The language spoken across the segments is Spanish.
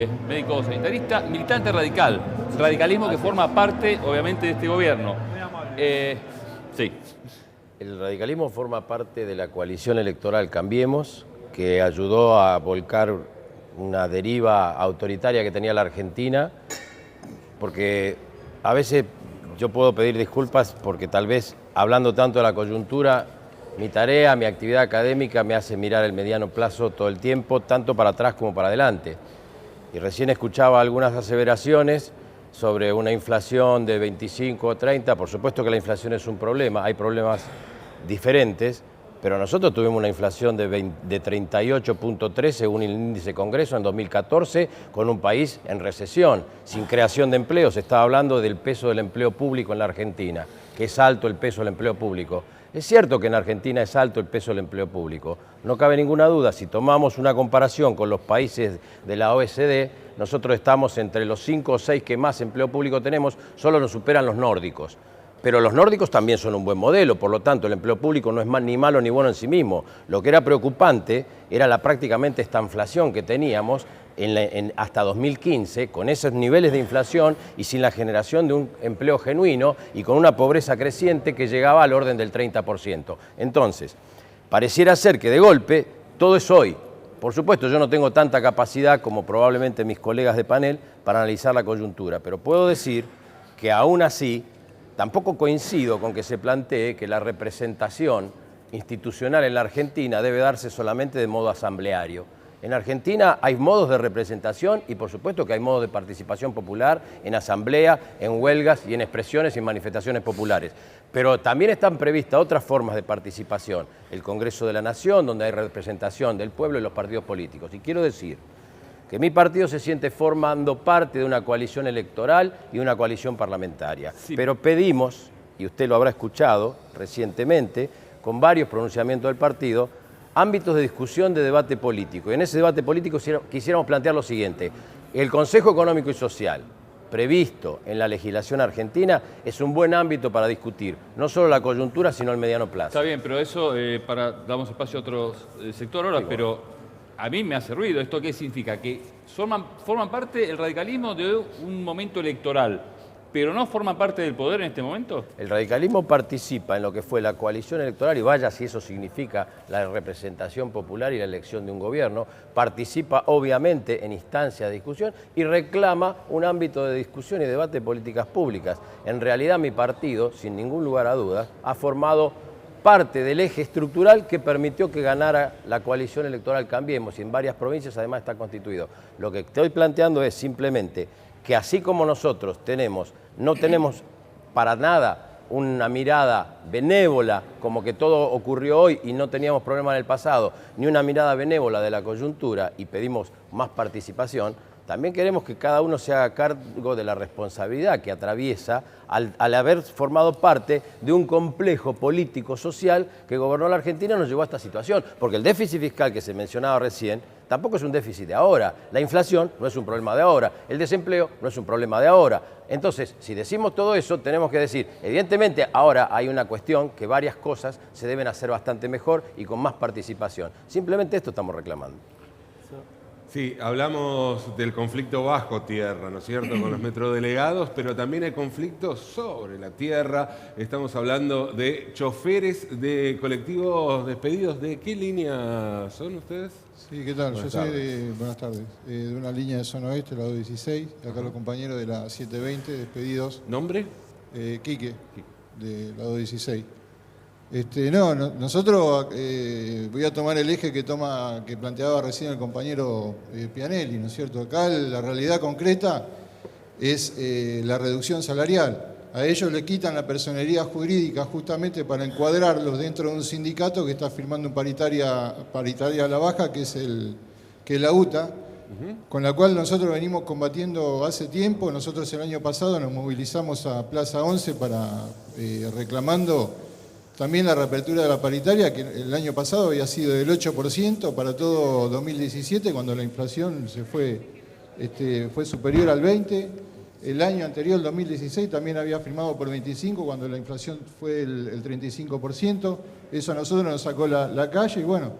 Médico sanitarista, militante radical, radicalismo que forma parte, obviamente, de este gobierno. Sí. El radicalismo forma parte de la coalición electoral Cambiemos, que ayudó a volcar una deriva autoritaria que tenía la Argentina, porque a veces yo puedo pedir disculpas porque tal vez hablando tanto de la coyuntura, mi tarea, mi actividad académica me hace mirar el mediano plazo todo el tiempo, tanto para atrás como para adelante. Y recién escuchaba algunas aseveraciones sobre una inflación de 25 o 30. Por supuesto que la inflación es un problema, hay problemas diferentes, pero nosotros tuvimos una inflación de 38.3 según el índice Congreso en 2014, con un país en recesión, sin creación de empleo. Se estaba hablando del peso del empleo público en la Argentina, que es alto el peso del empleo público. Es cierto que en Argentina es alto el peso del empleo público, no cabe ninguna duda. Si tomamos una comparación con los países de la OECD, nosotros estamos entre los 5 o 6 que más empleo público tenemos, solo nos superan los nórdicos. Pero los nórdicos también son un buen modelo, por lo tanto el empleo público no es ni malo ni bueno en sí mismo. Lo que era preocupante era prácticamente esta inflación que teníamos hasta 2015, con esos niveles de inflación y sin la generación de un empleo genuino y con una pobreza creciente que llegaba al orden del 30%. Entonces, pareciera ser que de golpe todo es hoy. Por supuesto, yo no tengo tanta capacidad como probablemente mis colegas de panel para analizar la coyuntura, pero puedo decir que aún así tampoco coincido con que se plantee que la representación institucional en la Argentina debe darse solamente de modo asambleario. En Argentina hay modos de representación y por supuesto que hay modos de participación popular en asamblea, en huelgas y en expresiones y en manifestaciones populares. Pero también están previstas otras formas de participación. El Congreso de la Nación, donde hay representación del pueblo y los partidos políticos. Y quiero decir que mi partido se siente formando parte de una coalición electoral y una coalición parlamentaria. Sí. Pero pedimos, y usted lo habrá escuchado recientemente, con varios pronunciamientos del partido, ámbitos de discusión, de debate político. Y en ese debate político quisiéramos plantear lo siguiente. El Consejo Económico y Social, previsto en la legislación argentina, es un buen ámbito para discutir, no solo la coyuntura, sino el mediano plazo. Está bien, pero eso, damos espacio a otro sector ahora, sí, pero a mí me hace ruido. ¿Esto qué significa? Que forman parte el radicalismo de un momento electoral, pero no forman parte del poder en este momento. El radicalismo participa en lo que fue la coalición electoral, y vaya si eso significa la representación popular y la elección de un gobierno, participa obviamente en instancias de discusión y reclama un ámbito de discusión y debate de políticas públicas. En realidad mi partido, sin ningún lugar a dudas, ha formado parte del eje estructural que permitió que ganara la coalición electoral Cambiemos, y en varias provincias además está constituido. Lo que estoy planteando es simplemente que así como nosotros no tenemos para nada una mirada benévola, como que todo ocurrió hoy y no teníamos problema en el pasado, ni una mirada benévola de la coyuntura y pedimos más participación, también queremos que cada uno se haga cargo de la responsabilidad que atraviesa al haber formado parte de un complejo político-social que gobernó la Argentina y nos llevó a esta situación. Porque el déficit fiscal que se mencionaba recién tampoco es un déficit de ahora. La inflación no es un problema de ahora. El desempleo no es un problema de ahora. Entonces, si decimos todo eso, tenemos que decir, evidentemente ahora hay una cuestión que varias cosas se deben hacer bastante mejor y con más participación. Simplemente esto estamos reclamando. Sí, hablamos del conflicto bajo tierra, ¿no es cierto?, con los metrodelegados, pero también hay conflictos sobre la tierra. Estamos hablando de choferes de colectivos despedidos. ¿De qué línea son ustedes? Sí, ¿qué tal? Buenas tardes. Buenas tardes, de una línea de zona oeste, la 216, y acá los compañeros de la 720 despedidos. ¿Nombre? Quique, de la 216. Nosotros voy a tomar el eje que planteaba recién el compañero Pianelli, ¿no es cierto? Acá la realidad concreta es la reducción salarial. A ellos le quitan la personería jurídica justamente para encuadrarlos dentro de un sindicato que está firmando un paritaria a la baja, que es la UTA, con la cual nosotros venimos combatiendo hace tiempo. Nosotros el año pasado nos movilizamos a Plaza 11 reclamando también la reapertura de la paritaria, que el año pasado había sido del 8% para todo 2017, cuando la inflación fue superior al 20%. El año anterior, el 2016, también había firmado por 25%, cuando la inflación fue el 35%. Eso a nosotros nos sacó la calle, y bueno,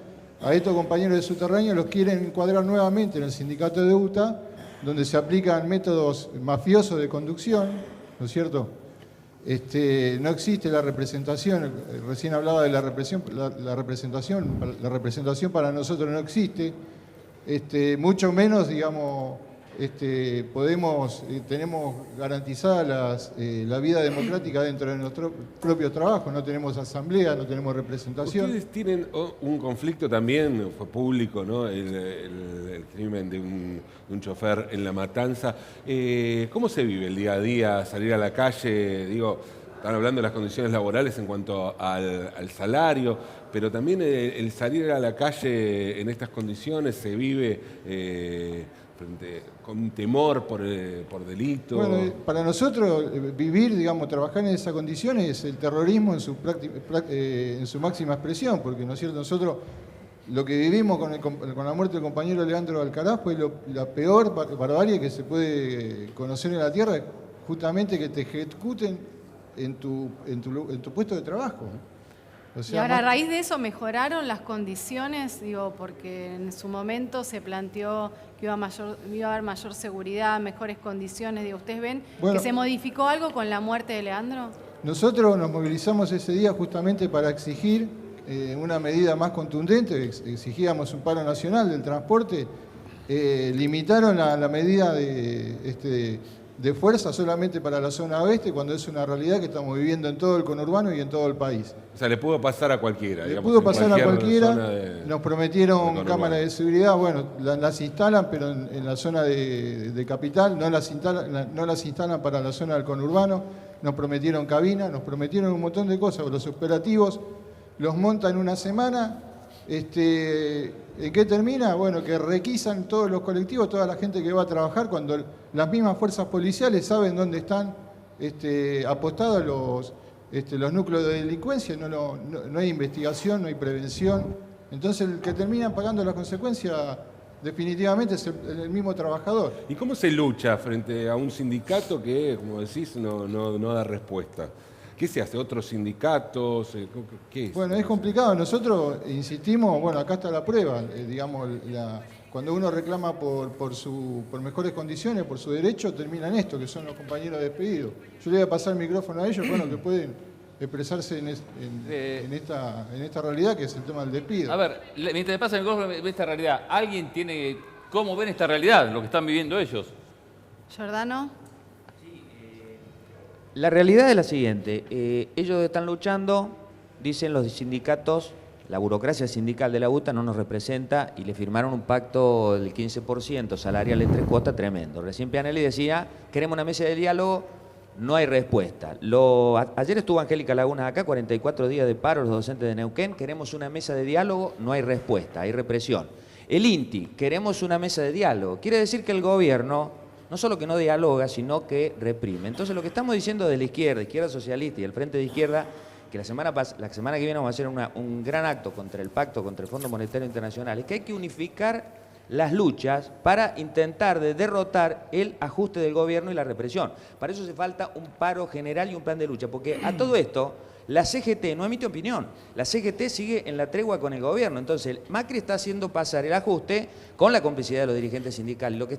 a estos compañeros de subterráneo los quieren encuadrar nuevamente en el sindicato de UTA donde se aplican métodos mafiosos de conducción, ¿no es cierto? No existe la representación, recién hablaba de la representación para nosotros no existe, mucho menos, digamos, tenemos garantizada la vida democrática dentro de nuestro propio trabajo, no tenemos asamblea, no tenemos representación. Ustedes tienen un conflicto también, fue público, ¿no? El crimen de un chofer en La Matanza. ¿Cómo se vive el día a día, salir a la calle? Digo, están hablando de las condiciones laborales en cuanto al salario, pero también el salir a la calle en estas condiciones se vive con temor por delito. Bueno, para nosotros vivir, digamos, trabajar en esas condiciones es el terrorismo en su máxima expresión, porque, ¿no es cierto?, nosotros lo que vivimos con la muerte del compañero Leandro Alcaraz fue la peor barbarie que se puede conocer en la tierra, justamente que te ejecuten en tu puesto de trabajo. O sea, y ahora a raíz de eso mejoraron las condiciones, digo, porque en su momento se planteó que iba a haber mayor seguridad, mejores condiciones. Digo, ¿ustedes ven que se modificó algo con la muerte de Leandro? Nosotros nos movilizamos ese día justamente para exigir una medida más contundente, exigíamos un paro nacional del transporte, limitaron la medida de fuerza solamente para la zona oeste, cuando es una realidad que estamos viviendo en todo el conurbano y en todo el país. O sea, le pudo pasar a cualquiera. Le pudo pasar a cualquiera, nos prometieron cámaras de seguridad, bueno, las instalan, pero en la zona de capital, no las instalan para la zona del conurbano, nos prometieron cabinas, nos prometieron un montón de cosas, los operativos los montan una semana. ¿En qué termina? Bueno, que requisan todos los colectivos, toda la gente que va a trabajar, cuando las mismas fuerzas policiales saben dónde están apostados los núcleos de delincuencia, no hay investigación, no hay prevención. Entonces el que termina pagando las consecuencias definitivamente es el mismo trabajador. ¿Y cómo se lucha frente a un sindicato que, como decís, no da respuesta? ¿Qué se hace? ¿Otros sindicatos? ¿Qué es? Bueno, es complicado. Nosotros insistimos, bueno, acá está la prueba, digamos, cuando uno reclama por mejores condiciones, por su derecho, termina en esto, que son los compañeros despedidos. Yo le voy a pasar el micrófono a ellos, bueno, que pueden expresarse en esta realidad, que es el tema del despido. A ver, mientras te pasa el micrófono en esta realidad, ¿alguien tiene cómo ven esta realidad, lo que están viviendo ellos? Giordano. La realidad es la siguiente, ellos están luchando, dicen los sindicatos, la burocracia sindical de la UTA no nos representa y le firmaron un pacto del 15% salarial en 3 cuotas tremendo. Recién Pianelli decía, queremos una mesa de diálogo, no hay respuesta. Ayer estuvo Angélica Laguna acá, 44 días de paro los docentes de Neuquén, queremos una mesa de diálogo, no hay respuesta, hay represión. El INTI, queremos una mesa de diálogo, quiere decir que el gobierno no solo que no dialoga, sino que reprime. Entonces lo que estamos diciendo de la izquierda socialista y el Frente de Izquierda, que la semana que viene vamos a hacer un gran acto contra el pacto, contra el Fondo Monetario Internacional, es que hay que unificar las luchas para intentar derrotar el ajuste del gobierno y la represión. Para eso hace falta un paro general y un plan de lucha, porque a todo esto la CGT no emite opinión, la CGT sigue en la tregua con el gobierno. Entonces Macri está haciendo pasar el ajuste con la complicidad de los dirigentes sindicales. Lo que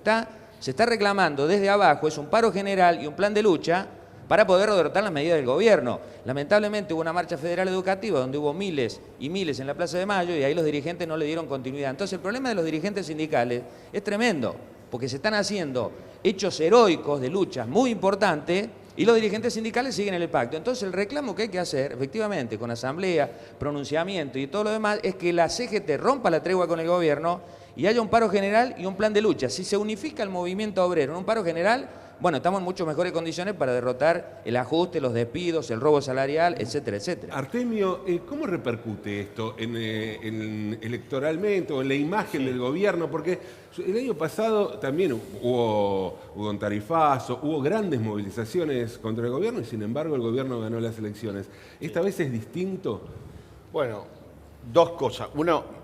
se está reclamando desde abajo es un paro general y un plan de lucha para poder derrotar las medidas del gobierno. Lamentablemente hubo una marcha federal educativa donde hubo miles y miles en la Plaza de Mayo y ahí los dirigentes no le dieron continuidad. Entonces el problema de los dirigentes sindicales es tremendo, porque se están haciendo hechos heroicos de luchas muy importantes y los dirigentes sindicales siguen en el pacto. Entonces el reclamo que hay que hacer, efectivamente, con asamblea, pronunciamiento y todo lo demás, es que la CGT rompa la tregua con el gobierno y haya un paro general y un plan de lucha. Si se unifica el movimiento obrero en un paro general, bueno, estamos en mucho mejores condiciones para derrotar el ajuste, los despidos, el robo salarial, etcétera, etcétera. Artemio, ¿cómo repercute esto electoralmente o en la imagen del gobierno? Porque el año pasado también hubo un tarifazo, hubo grandes movilizaciones contra el gobierno y sin embargo el gobierno ganó las elecciones. ¿Esta vez es distinto? Bueno, dos cosas. Uno,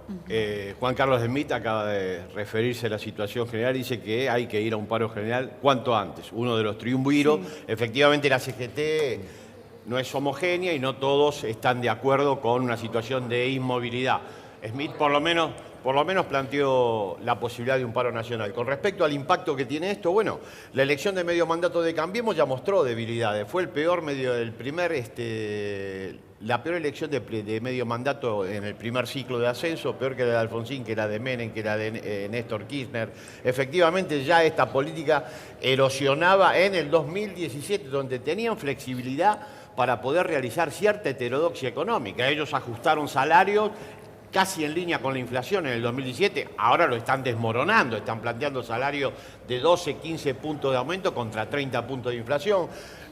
Juan Carlos de Mita acaba de referirse a la situación general, dice que hay que ir a un paro general cuanto antes. Uno de los triunviros, sí. Efectivamente la CGT no es homogénea y no todos están de acuerdo con una situación de inmovilidad. Smith por lo menos por lo menos planteó la posibilidad de un paro nacional. Con respecto al impacto que tiene esto, bueno, la elección de medio mandato de Cambiemos ya mostró debilidades. Fue la peor elección de medio mandato en el primer ciclo de ascenso, peor que la de Alfonsín, que la de Menem, que la de Néstor Kirchner. Efectivamente, ya esta política erosionaba en el 2017, donde tenían flexibilidad para poder realizar cierta heterodoxia económica. Ellos ajustaron salarios casi en línea con la inflación en el 2017, ahora lo están desmoronando, están planteando salarios de 12, 15 puntos de aumento contra 30 puntos de inflación.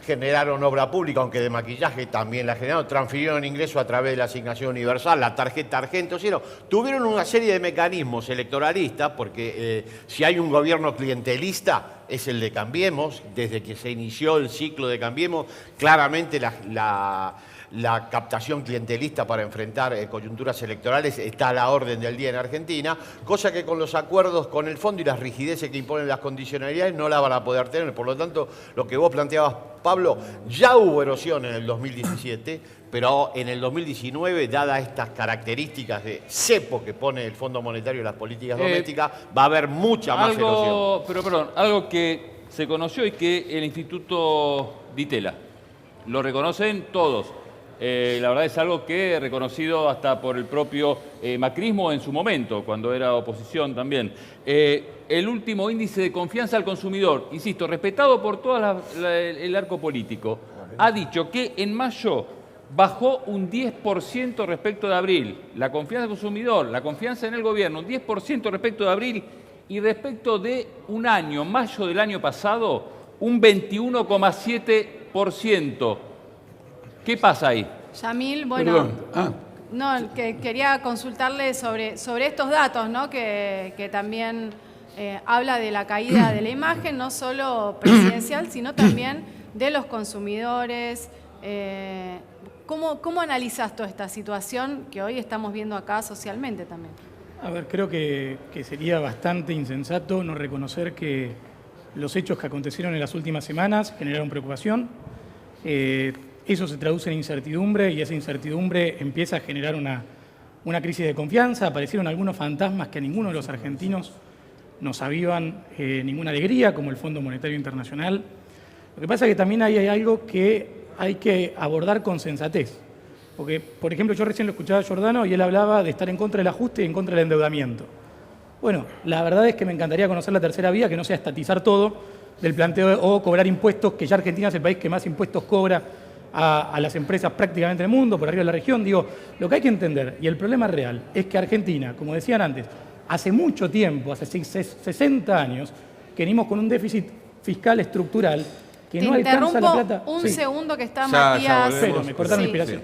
Generaron obra pública, aunque de maquillaje también la generaron, transfirieron ingresos a través de la asignación universal, la tarjeta Argento, tuvieron una serie de mecanismos electoralistas, porque si hay un gobierno clientelista es el de Cambiemos. Desde que se inició el ciclo de Cambiemos, claramente la captación clientelista para enfrentar coyunturas electorales está a la orden del día en Argentina, cosa que con los acuerdos con el fondo y las rigideces que imponen las condicionalidades no la van a poder tener. Por lo tanto, lo que vos planteabas, Pablo, ya hubo erosión en el 2017, pero en el 2019, dadas estas características de cepo que pone el Fondo Monetario en las políticas domésticas, va a haber mucha más erosión. Pero perdón, algo que se conoció y que el Instituto Di Tella lo reconocen todos. La verdad es algo que reconocido hasta por el propio macrismo en su momento, cuando era oposición también. El último índice de confianza al consumidor, insisto, respetado por todo el arco político, ha dicho que en mayo bajó un 10% respecto de abril. La confianza del consumidor, la confianza en el gobierno, un 10% respecto de abril, y respecto de un año, mayo del año pasado, un 21,7%. ¿Qué pasa ahí? Yamil, bueno, no, que quería consultarle sobre estos datos, ¿no? Que también habla de la caída de la imagen, no solo presidencial, sino también de los consumidores. ¿Cómo analizas toda esta situación que hoy estamos viendo acá socialmente también? A ver, creo que sería bastante insensato no reconocer que los hechos que acontecieron en las últimas semanas generaron preocupación. Eso se traduce en incertidumbre y esa incertidumbre empieza a generar una crisis de confianza. Aparecieron algunos fantasmas que a ninguno de los argentinos nos avivan ninguna alegría, como el Fondo Monetario Internacional. Lo que pasa es que también hay algo que hay que abordar con sensatez. Porque, por ejemplo, yo recién lo escuchaba a Giordano y él hablaba de estar en contra del ajuste y en contra del endeudamiento. Bueno, la verdad es que me encantaría conocer la tercera vía, que no sea estatizar todo del planteo o cobrar impuestos, que ya Argentina es el país que más impuestos cobra a las empresas prácticamente en el mundo, por arriba de la región. Digo, lo que hay que entender, y el problema real, es que Argentina, como decían antes, hace mucho tiempo, hace 60 años, que venimos con un déficit fiscal estructural que no alcanza la plata. Un segundo que está Ya Matías. volvemos. Pero me cortaron la inspiración.